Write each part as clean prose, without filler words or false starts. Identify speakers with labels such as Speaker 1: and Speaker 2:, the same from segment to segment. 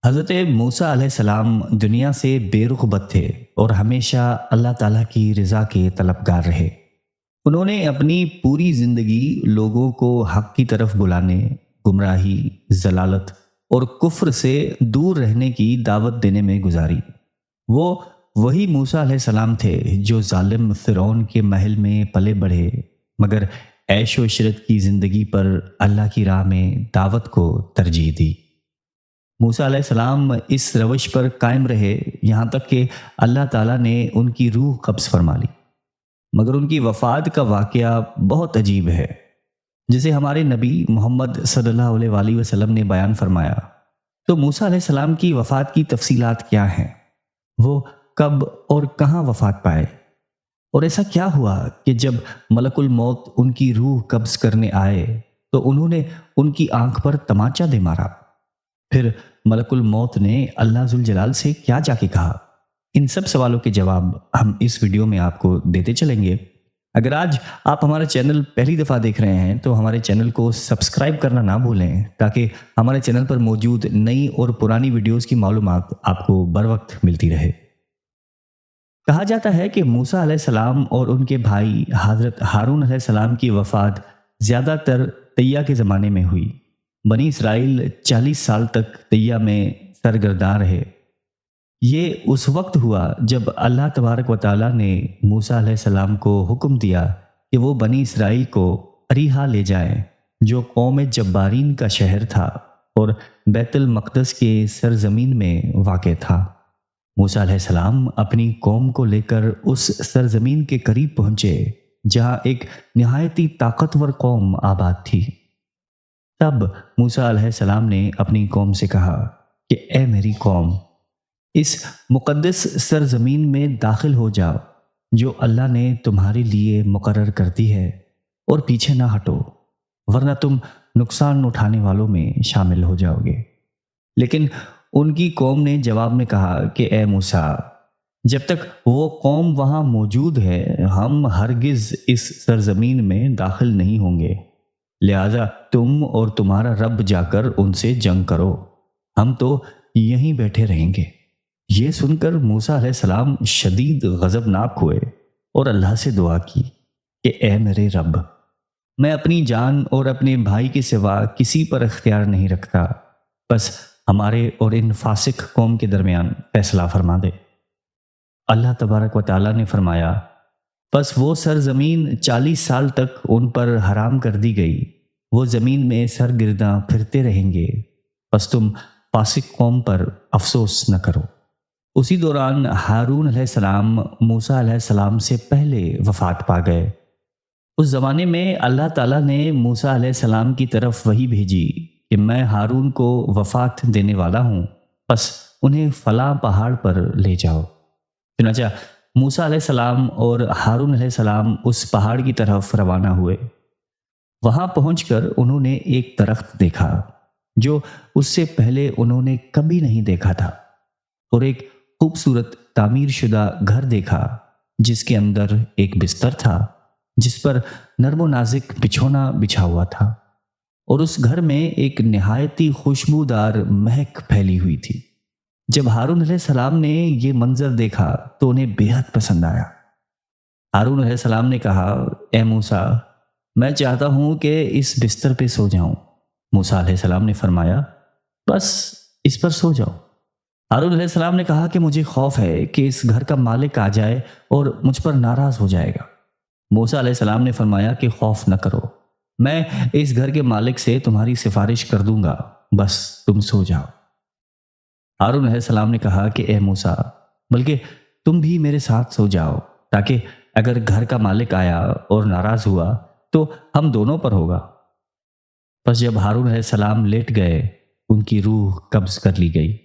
Speaker 1: حضرت موسیٰ علیہ السلام دنیا سے بے رغبت تھے اور ہمیشہ اللہ تعالیٰ کی رضا کے طلبگار رہے۔ انہوں نے اپنی پوری زندگی لوگوں کو حق کی طرف بلانے، گمراہی، ضلالت اور کفر سے دور رہنے کی دعوت دینے میں گزاری۔ وہ وہی موسیٰ علیہ السلام تھے جو ظالم فرعون کے محل میں پلے بڑھے، مگر عیش و عشرت کی زندگی پر اللہ کی راہ میں دعوت کو ترجیح دی۔ موسیٰ علیہ السلام اس روش پر قائم رہے یہاں تک کہ اللہ تعالیٰ نے ان کی روح قبض فرما لی، مگر ان کی وفات کا واقعہ بہت عجیب ہے، جسے ہمارے نبی محمد صلی اللہ علیہ وآلہ وسلم نے بیان فرمایا۔ تو موسیٰ علیہ السلام کی وفات کی تفصیلات کیا ہیں؟ وہ کب اور کہاں وفات پائے؟ اور ایسا کیا ہوا کہ جب ملک الموت ان کی روح قبض کرنے آئے تو انہوں نے ان کی آنکھ پر تمانچہ دے مارا؟ پھر ملک الموت نے اللہ ذوالجلال سے کیا جا کے کہا؟ ان سب سوالوں کے جواب ہم اس ویڈیو میں آپ کو دیتے چلیں گے۔ اگر آج آپ ہمارا چینل پہلی دفعہ دیکھ رہے ہیں تو ہمارے چینل کو سبسکرائب کرنا نہ بھولیں تاکہ ہمارے چینل پر موجود نئی اور پرانی ویڈیوز کی معلومات آپ کو بر وقت ملتی رہے۔ کہا جاتا ہے کہ موسیٰ علیہ السلام اور ان کے بھائی حضرت ہارون علیہ السلام کی وفات زیادہ تر طیہ کے زمانے میں ہوئی۔ بنی اسرائیل 40 سال تک طیہ میں سرگرداں رہے۔ یہ اس وقت ہوا جب اللہ تبارک و تعالیٰ نے موسیٰ علیہ السلام کو حکم دیا کہ وہ بنی اسرائیل کو اریحا لے جائیں، جو قوم جبارین کا شہر تھا اور بیت المقدس کے سرزمین میں واقع تھا۔ موسیٰ علیہ السلام اپنی قوم کو لے کر اس سرزمین کے قریب پہنچے جہاں ایک نہایتی طاقتور قوم آباد تھی۔ تب موسیٰ علیہ السلام نے اپنی قوم سے کہا کہ اے میری قوم، اس مقدس سرزمین میں داخل ہو جاؤ جو اللہ نے تمہارے لیے مقرر کر دی ہے، اور پیچھے نہ ہٹو ورنہ تم نقصان اٹھانے والوں میں شامل ہو جاؤ گے۔ لیکن ان کی قوم نے جواب میں کہا کہ اے موسیٰ، جب تک وہ قوم وہاں موجود ہے ہم ہرگز اس سرزمین میں داخل نہیں ہوں گے، لہذا تم اور تمہارا رب جا کر ان سے جنگ کرو، ہم تو یہیں بیٹھے رہیں گے۔ یہ سن کر موسیٰ علیہ السلام شدید غضبناک ہوئے اور اللہ سے دعا کی کہ اے میرے رب، میں اپنی جان اور اپنے بھائی کے سوا کسی پر اختیار نہیں رکھتا، بس ہمارے اور ان فاسق قوم کے درمیان فیصلہ فرما دے۔ اللہ تبارک و تعالیٰ نے فرمایا، پس وہ سرزمین 40 سال تک ان پر حرام کر دی گئی، وہ زمین میں سرگرداں پھرتے رہیں گے، پس تم فاسق قوم پر افسوس نہ کرو۔ اسی دوران ہارون علیہ السلام موسیٰ علیہ السلام سے پہلے وفات پا گئے۔ اس زمانے میں اللہ تعالیٰ نے موسیٰ علیہ السلام کی طرف وحی بھیجی کہ میں ہارون کو وفات دینے والا ہوں، پس انہیں فلاں پہاڑ پر لے جاؤ۔ چنانچہ موسیٰ علیہ السلام اور ہارون علیہ السلام اس پہاڑ کی طرف روانہ ہوئے۔ وہاں پہنچ کر انہوں نے ایک درخت دیکھا جو اس سے پہلے انہوں نے کبھی نہیں دیکھا تھا، اور ایک خوبصورت تعمیر شدہ گھر دیکھا جس کے اندر ایک بستر تھا جس پر نرم و نازک بچھونا بچھا ہوا تھا، اور اس گھر میں ایک نہایتی خوشبودار مہک پھیلی ہوئی تھی۔ جب ہارون علیہ السلام نے یہ منظر دیکھا تو انہیں بے حد پسند آیا۔ ہارون علیہ السلام نے کہا، اے موسیٰ، میں چاہتا ہوں کہ اس بستر پہ سو جاؤں۔ موسیٰ علیہ السلام نے فرمایا، بس اس پر سو جاؤ۔ ہارون علیہ السلام نے کہا کہ مجھے خوف ہے کہ اس گھر کا مالک آ جائے اور مجھ پر ناراض ہو جائے گا۔ موسیٰ علیہ السلام نے فرمایا کہ خوف نہ کرو، میں اس گھر کے مالک سے تمہاری سفارش کر دوں گا، بس تم سو جاؤ۔ ہارون علیہ السلام نے کہا کہ اے موسیٰ، بلکہ تم بھی میرے ساتھ سو جاؤ تاکہ اگر گھر کا مالک آیا اور ناراض ہوا تو ہم دونوں پر ہوگا۔ پس جب ہارون علیہ السلام لیٹ گئے ان کی روح قبض کر لی گئی۔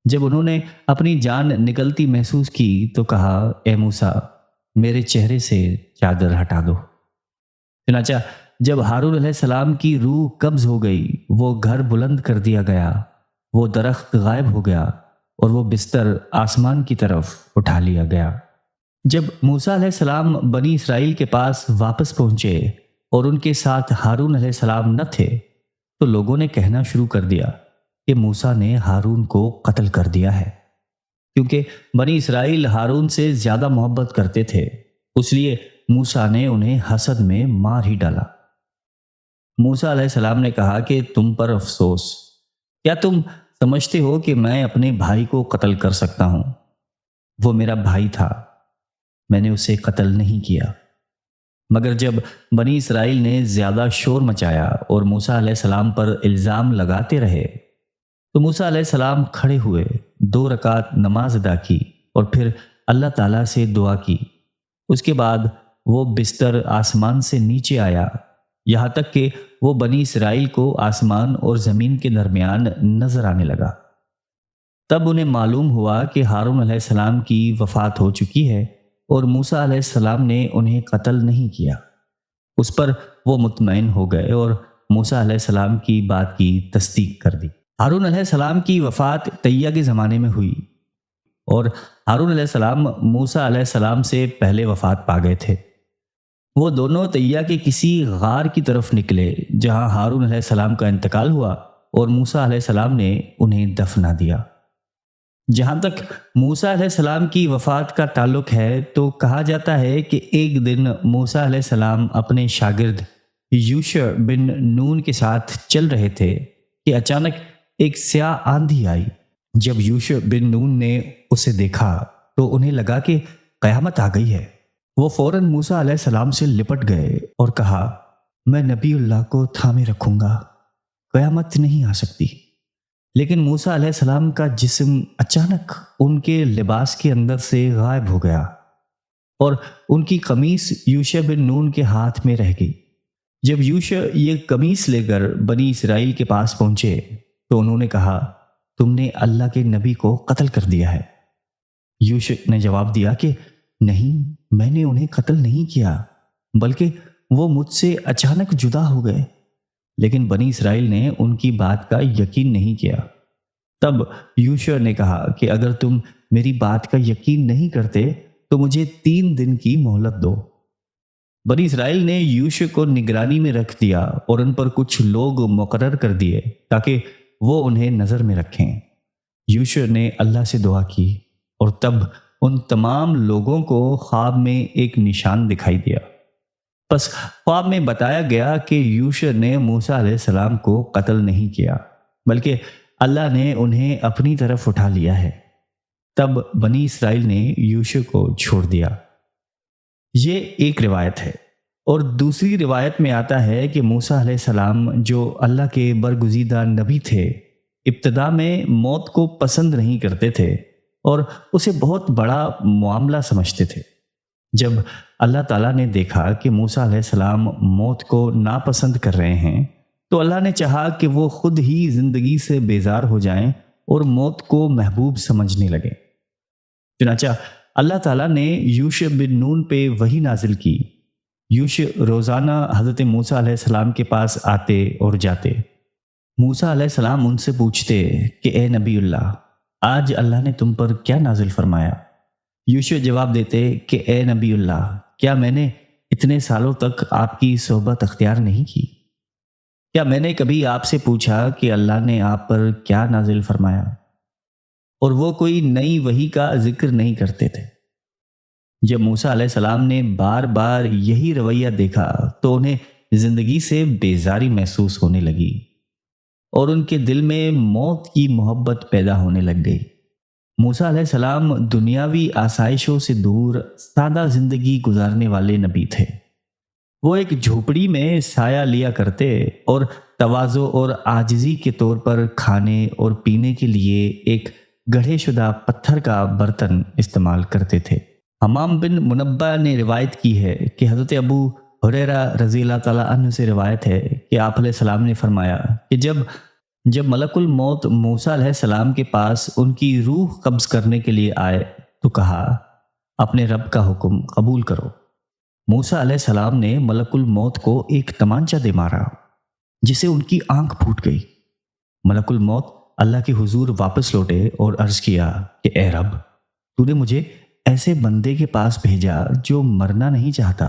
Speaker 1: جب انہوں نے اپنی جان نکلتی محسوس کی تو کہا، اے موسیٰ، میرے چہرے سے چادر ہٹا دو۔ چنانچہ جب ہارون علیہ السلام کی روح قبض ہو گئی، وہ گھر بلند کر دیا گیا، وہ درخت غائب ہو گیا اور وہ بستر آسمان کی طرف اٹھا لیا گیا۔ جب موسیٰ علیہ السلام بنی اسرائیل کے پاس واپس پہنچے اور ان کے ساتھ ہارون علیہ السلام نہ تھے تو لوگوں نے کہنا شروع کر دیا کہ موسیٰ نے ہارون کو قتل کر دیا ہے، کیونکہ بنی اسرائیل ہارون سے زیادہ محبت کرتے تھے، اس لیے موسیٰ نے انہیں حسد میں مار ہی ڈالا۔ موسیٰ علیہ السلام نے کہا کہ تم پر افسوس، کیا تم سمجھتے ہو کہ میں اپنے بھائی کو قتل کر سکتا ہوں؟ وہ میرا بھائی تھا، میں نے اسے قتل نہیں کیا۔ مگر جب بنی اسرائیل نے زیادہ شور مچایا اور موسیٰ علیہ السلام پر الزام لگاتے رہے تو موسیٰ علیہ السلام کھڑے ہوئے، 2 رکعت نماز ادا کی اور پھر اللہ تعالیٰ سے دعا کی۔ اس کے بعد وہ بستر آسمان سے نیچے آیا، یہاں تک کہ وہ بنی اسرائیل کو آسمان اور زمین کے درمیان نظر آنے لگا۔ تب انہیں معلوم ہوا کہ ہارون علیہ السلام کی وفات ہو چکی ہے اور موسیٰ علیہ السلام نے انہیں قتل نہیں کیا۔ اس پر وہ مطمئن ہو گئے اور موسیٰ علیہ السلام کی بات کی تصدیق کر دی۔ ہارون علیہ السلام کی وفات طیہ کے زمانے میں ہوئی، اور ہارون علیہ السلام موسیٰ علیہ السلام سے پہلے وفات پا گئے تھے۔ وہ دونوں طیہ کے کسی غار کی طرف نکلے جہاں ہارون علیہ السلام کا انتقال ہوا اور موسیٰ علیہ السلام نے انہیں دفنا دیا۔ جہاں تک موسیٰ علیہ السلام کی وفات کا تعلق ہے تو کہا جاتا ہے کہ ایک دن موسیٰ علیہ السلام اپنے شاگرد یوشع بن نون کے ساتھ چل رہے تھے کہ اچانک ایک سیاہ آندھی آئی۔ جب یوشع بن نون نے اسے دیکھا تو انہیں لگا کہ قیامت آ گئی ہے۔ وہ فوراً موسیٰ علیہ السلام سے لپٹ گئے اور کہا، میں نبی اللہ کو تھامے رکھوں گا، قیامت نہیں آ سکتی۔ لیکن موسیٰ علیہ السلام کا جسم اچانک ان کے لباس کے اندر سے غائب ہو گیا اور ان کی قمیص یوشع بن نون کے ہاتھ میں رہ گئی۔ جب یوشع یہ قمیص لے کر بنی اسرائیل کے پاس پہنچے تو انہوں نے کہا، تم نے اللہ کے نبی کو قتل کر دیا ہے۔ یوشع نے جواب دیا کہ نہیں، میں نے انہیں قتل نہیں کیا، بلکہ وہ مجھ سے اچانک جدا ہو گئے۔ لیکن بنی اسرائیل نے ان کی بات کا یقین نہیں کیا۔ تب یوشع نے کہا کہ اگر تم میری بات کا یقین نہیں کرتے تو مجھے 3 دن کی مہلت دو۔ بنی اسرائیل نے یوشع کو نگرانی میں رکھ دیا اور ان پر کچھ لوگ مقرر کر دیے تاکہ وہ انہیں نظر میں رکھیں۔ یوشع نے اللہ سے دعا کی اور تب ان تمام لوگوں کو خواب میں ایک نشان دکھائی دیا۔ پس خواب میں بتایا گیا کہ یوشع نے موسیٰ علیہ السلام کو قتل نہیں کیا، بلکہ اللہ نے انہیں اپنی طرف اٹھا لیا ہے۔ تب بنی اسرائیل نے یوشع کو چھوڑ دیا۔ یہ ایک روایت ہے، اور دوسری روایت میں آتا ہے کہ موسیٰ علیہ السلام جو اللہ کے برگزیدہ نبی تھے، ابتدا میں موت کو پسند نہیں کرتے تھے اور اسے بہت بڑا معاملہ سمجھتے تھے۔ جب اللہ تعالیٰ نے دیکھا کہ موسیٰ علیہ السلام موت کو ناپسند کر رہے ہیں تو اللہ نے چاہا کہ وہ خود ہی زندگی سے بیزار ہو جائیں اور موت کو محبوب سمجھنے لگے۔ چنانچہ اللہ تعالیٰ نے یوشع بن نون پہ وحی نازل کی۔ یوشع روزانہ حضرت موسیٰ علیہ السلام کے پاس آتے اور جاتے۔ موسیٰ علیہ السلام ان سے پوچھتے کہ اے نبی اللہ، آج اللہ نے تم پر کیا نازل فرمایا؟ یوشع جواب دیتے کہ اے نبی اللہ، کیا میں نے اتنے سالوں تک آپ کی صحبت اختیار نہیں کی؟ کیا میں نے کبھی آپ سے پوچھا کہ اللہ نے آپ پر کیا نازل فرمایا؟ اور وہ کوئی نئی وحی کا ذکر نہیں کرتے تھے۔ جب موسیٰ علیہ السلام نے بار بار یہی رویہ دیکھا تو انہیں زندگی سے بیزاری محسوس ہونے لگی اور ان کے دل میں موت کی محبت پیدا ہونے لگ گئی۔ موسیٰ علیہ السلام دنیاوی آسائشوں سے دور سادہ زندگی گزارنے والے نبی تھے۔ وہ ایک جھوپڑی میں سایہ لیا کرتے اور تواضع اور عاجزی کے طور پر کھانے اور پینے کے لیے ایک گڑھے شدہ پتھر کا برتن استعمال کرتے تھے۔ حمام بن منبہ نے روایت کی ہے کہ حضرت ابو ہریرہ رضی اللہ تعالیٰ عنہ سے روایت ہے کہ آپ علیہ السلام نے فرمایا کہ جب ملک الموت موسیٰ علیہ السلام کے پاس ان کی روح قبض کرنے کے لیے آئے تو کہا، اپنے رب کا حکم قبول کرو۔ موسیٰ علیہ السلام نے ملک الموت کو ایک تمانچہ دے مارا جسے ان کی آنکھ پھوٹ گئی۔ ملک الموت اللہ کے حضور واپس لوٹے اور عرض کیا کہ اے رب، تو نے مجھے ایسے بندے کے پاس بھیجا جو مرنا نہیں چاہتا،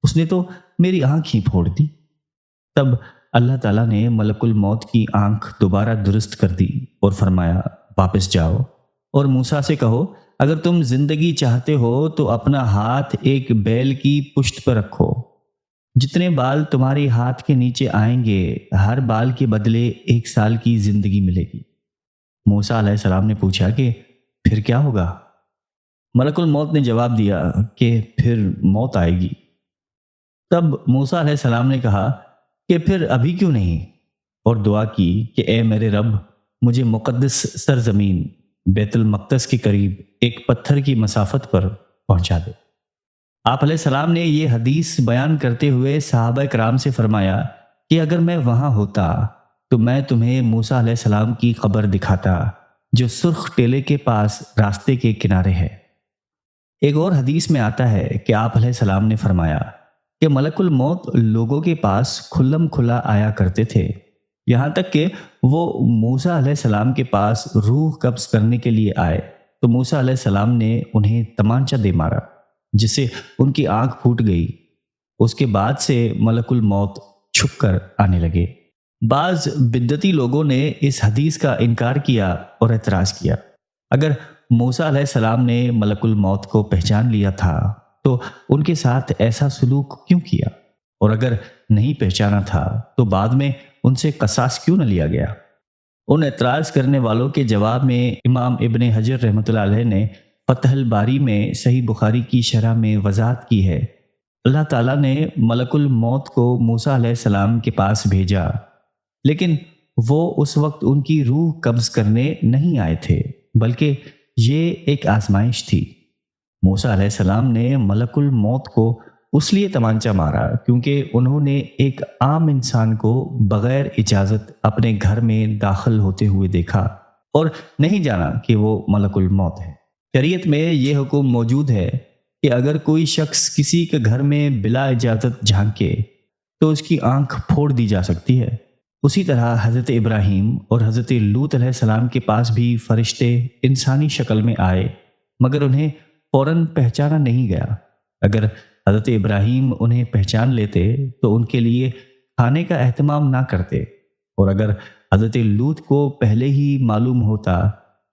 Speaker 1: اس نے تو میری آنکھ ہی پھوڑ دی۔ تب اللہ تعالیٰ نے ملک الموت کی آنکھ دوبارہ درست کر دی اور فرمایا واپس جاؤ اور موسیٰ سے کہو اگر تم زندگی چاہتے ہو تو اپنا ہاتھ ایک بیل کی پشت پر رکھو، جتنے بال تمہارے ہاتھ کے نیچے آئیں گے ہر بال کے بدلے 1 سال کی زندگی ملے گی۔ موسیٰ علیہ السلام نے پوچھا کہ پھر کیا ہوگا؟ ملک الموت نے جواب دیا کہ پھر موت آئے گی۔ تب موسیٰ علیہ السلام نے کہا کہ پھر ابھی کیوں نہیں، اور دعا کی کہ اے میرے رب مجھے مقدس سرزمین بیت المقدس کے قریب ایک پتھر کی مسافت پر پہنچا دے۔ آپ علیہ السلام نے یہ حدیث بیان کرتے ہوئے صحابہ کرام سے فرمایا کہ اگر میں وہاں ہوتا تو میں تمہیں موسیٰ علیہ السلام کی قبر دکھاتا جو سرخ ٹیلے کے پاس راستے کے کنارے ہے۔ ایک اور حدیث میں آتا ہے کہ آپ علیہ السلام نے فرمایا کہ ملک الموت لوگوں کے پاس کھلم کھلا آیا کرتے تھے، یہاں تک کہ وہ موسیٰ علیہ السلام کے پاس روح قبض کرنے کے لیے آئے تو موسیٰ علیہ السلام نے انہیں تمانچہ دے مارا جس سے ان کی آنکھ پھوٹ گئی۔ اس کے بعد سے ملک الموت چھپ کر آنے لگے۔ بعض بدعتی لوگوں نے اس حدیث کا انکار کیا اور اعتراض کیا، اگر موسیٰ علیہ السلام نے ملک الموت کو پہچان لیا تھا تو ان کے ساتھ ایسا سلوک کیوں کیا، اور اگر نہیں پہچانا تھا تو بعد میں ان سے قصاص کیوں نہ لیا گیا؟ ان اعتراض کرنے والوں کے جواب میں امام ابن حجر رحمۃ اللہ علیہ نے فتح الباری میں صحیح بخاری کی شرح میں وضاحت کی ہے، اللہ تعالیٰ نے ملک الموت کو موسیٰ علیہ السلام کے پاس بھیجا، لیکن وہ اس وقت ان کی روح قبض کرنے نہیں آئے تھے، بلکہ یہ ایک آزمائش تھی۔ موسیٰ علیہ السلام نے ملک الموت کو اس لیے تمانچہ مارا کیونکہ انہوں نے ایک عام انسان کو بغیر اجازت اپنے گھر میں داخل ہوتے ہوئے دیکھا اور نہیں جانا کہ وہ ملک الموت ہے۔ شریعت میں یہ حکم موجود ہے کہ اگر کوئی شخص کسی کے گھر میں بلا اجازت جھانکے تو اس کی آنکھ پھوڑ دی جا سکتی ہے۔ اسی طرح حضرت ابراہیم اور حضرت لوط علیہ السلام کے پاس بھی فرشتے انسانی شکل میں آئے مگر انہیں فوراً پہچانا نہیں گیا۔ اگر حضرت ابراہیم انہیں پہچان لیتے تو ان کے لیے کھانے کا اہتمام نہ کرتے، اور اگر حضرت لوط کو پہلے ہی معلوم ہوتا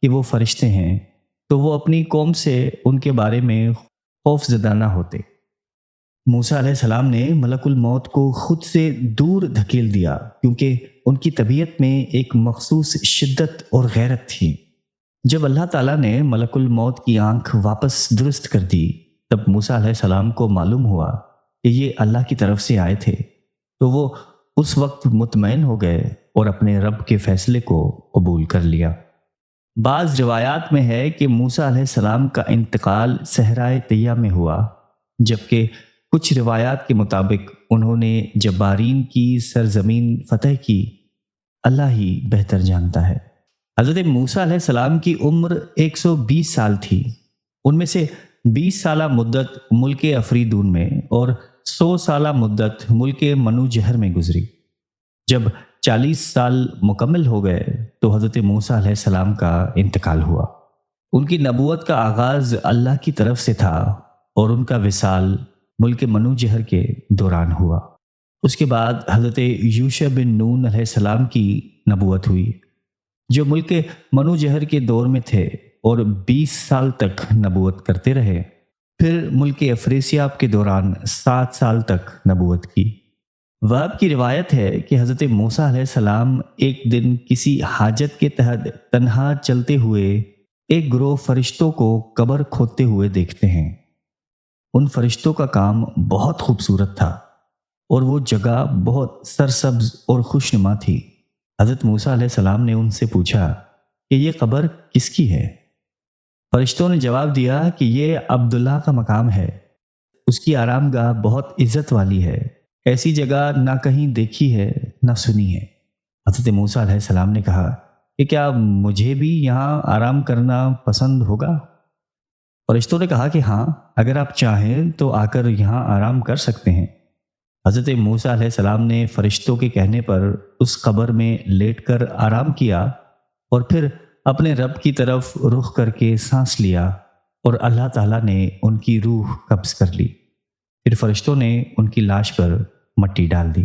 Speaker 1: کہ وہ فرشتے ہیں تو وہ اپنی قوم سے ان کے بارے میں خوف زدہ نہ ہوتے۔ موسیٰ علیہ السلام نے ملک الموت کو خود سے دور دھکیل دیا کیونکہ ان کی طبیعت میں ایک مخصوص شدت اور غیرت تھی۔ جب اللہ تعالیٰ نے ملک الموت کی آنکھ واپس درست کر دی تب موسیٰ علیہ السلام کو معلوم ہوا کہ یہ اللہ کی طرف سے آئے تھے، تو وہ اس وقت مطمئن ہو گئے اور اپنے رب کے فیصلے کو قبول کر لیا۔ بعض روایات میں ہے کہ موسیٰ علیہ السلام کا انتقال صحرائے طیہ میں ہوا، جبکہ کچھ روایات کے مطابق انہوں نے جبارین کی سرزمین فتح کی۔ اللہ ہی بہتر جانتا ہے۔ حضرت موسیٰ علیہ السلام کی عمر 120 سال تھی، ان میں سے 20 سالہ مدت ملک افریدون میں اور 100 سالہ مدت ملک منو جہر میں گزری۔ جب 40 سال مکمل ہو گئے تو حضرت موسیٰ علیہ السلام کا انتقال ہوا۔ ان کی نبوت کا آغاز اللہ کی طرف سے تھا اور ان کا وصال ملک منو جہر کے دوران ہوا۔ اس کے بعد حضرت یوشع بن نون علیہ السلام کی نبوت ہوئی جو ملک منو جہر کے دور میں تھے اور 20 سال تک نبوت کرتے رہے۔ پھر ملک افریسیاب کے دوران 7 سال تک نبوت کی۔ وہب کی روایت ہے کہ حضرت موسیٰ علیہ السلام ایک دن کسی حاجت کے تحت تنہا چلتے ہوئے ایک گروہ فرشتوں کو قبر کھودتے ہوئے دیکھتے ہیں۔ ان فرشتوں کا کام بہت خوبصورت تھا اور وہ جگہ بہت سرسبز اور خوشنما تھی۔ حضرت موسیٰ علیہ السلام نے ان سے پوچھا کہ یہ قبر کس کی ہے؟ فرشتوں نے جواب دیا کہ یہ عبداللہ کا مقام ہے، اس کی آرام گاہ بہت عزت والی ہے، ایسی جگہ نہ کہیں دیکھی ہے نہ سنی ہے۔ حضرت موسیٰ علیہ السلام نے کہا کہ کیا مجھے بھی یہاں آرام کرنا پسند ہوگا؟ فرشتوں نے کہا کہ ہاں، اگر آپ چاہیں تو آ کر یہاں آرام کر سکتے ہیں۔ حضرت موسیٰ علیہ السلام نے فرشتوں کے کہنے پر اس قبر میں لیٹ کر آرام کیا اور پھر اپنے رب کی طرف رخ کر کے سانس لیا اور اللہ تعالیٰ نے ان کی روح قبض کر لی۔ پھر فرشتوں نے ان کی لاش پر مٹی ڈال دی۔